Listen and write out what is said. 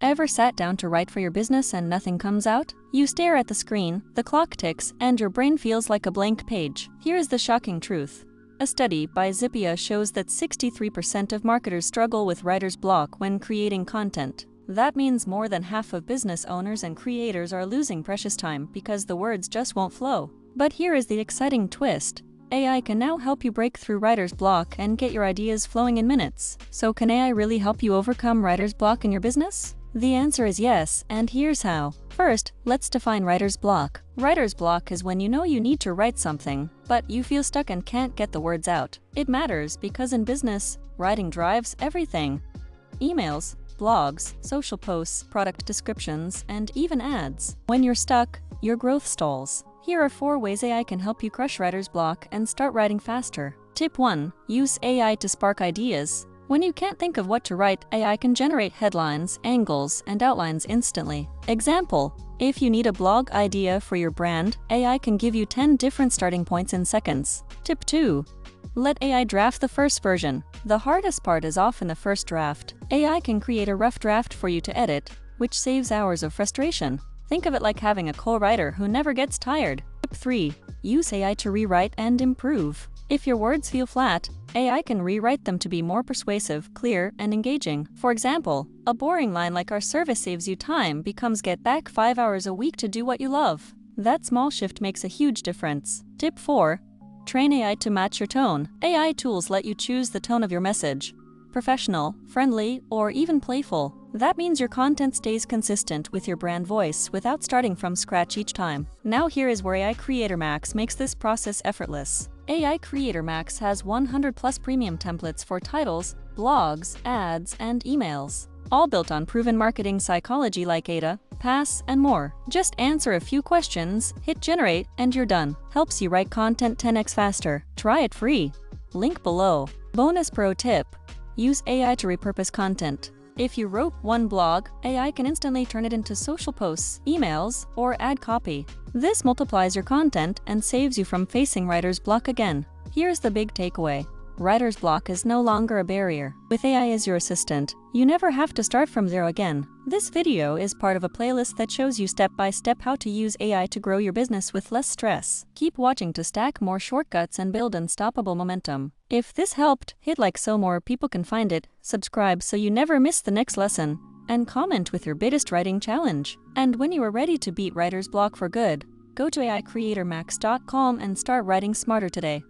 Ever sat down to write for your business and nothing comes out? You stare at the screen, the clock ticks, and your brain feels like a blank page. Here's the shocking truth. A study by Zippia shows that 63% of marketers struggle with writer's block when creating content. That means more than half of business owners and creators are losing precious time because the words just won't flow. But here is the exciting twist. AI can now help you break through writer's block and get your ideas flowing in minutes. So can AI really help you overcome writer's block in your business? The answer is yes, and here's how. First, let's define writer's block. Writer's block is when you know you need to write something, but you feel stuck and can't get the words out. It matters because in business, writing drives everything. Emails, blogs, social posts, product descriptions, and even ads. When you're stuck, your growth stalls. Here are 4 ways AI can help you crush writer's block and start writing faster. Tip 1. Use AI to spark ideas. When you can't think of what to write, AI can generate headlines, angles, and outlines instantly. Example: if you need a blog idea for your brand, AI can give you 10 different starting points in seconds. Tip 2. Let AI draft the first version. The hardest part is often the first draft. AI can create a rough draft for you to edit, which saves hours of frustration. Think of it like having a co-writer who never gets tired. Tip 3. Use AI to rewrite and improve. If your words feel flat, AI can rewrite them to be more persuasive, clear, and engaging. For example, a boring line like "our service saves you time" becomes "get back 5 hours a week to do what you love." That small shift makes a huge difference. Tip 4. Train AI to match your tone. AI tools let you choose the tone of your message: professional, friendly, or even playful. That means your content stays consistent with your brand voice without starting from scratch each time. Now here is where AI Creator Max makes this process effortless. AI Creator Max has 100+ premium templates for titles, blogs, ads, and emails. All built on proven marketing psychology like ADA, PASS, and more. Just answer a few questions, hit generate, and you're done. Helps you write content 10x faster. Try it free. Link below. Bonus pro tip. Use AI to repurpose content. If you wrote one blog, AI can instantly turn it into social posts, emails, or ad copy. This multiplies your content and saves you from facing writer's block again. Here's the big takeaway. Writer's block is no longer a barrier. With AI as your assistant, you never have to start from zero again. This video is part of a playlist that shows you step-by-step how to use AI to grow your business with less stress. Keep watching to stack more shortcuts and build unstoppable momentum. If this helped, hit like so more people can find it, subscribe so you never miss the next lesson, and comment with your biggest writing challenge. And when you are ready to beat writer's block for good, go to AICreatorMax.com and start writing smarter today.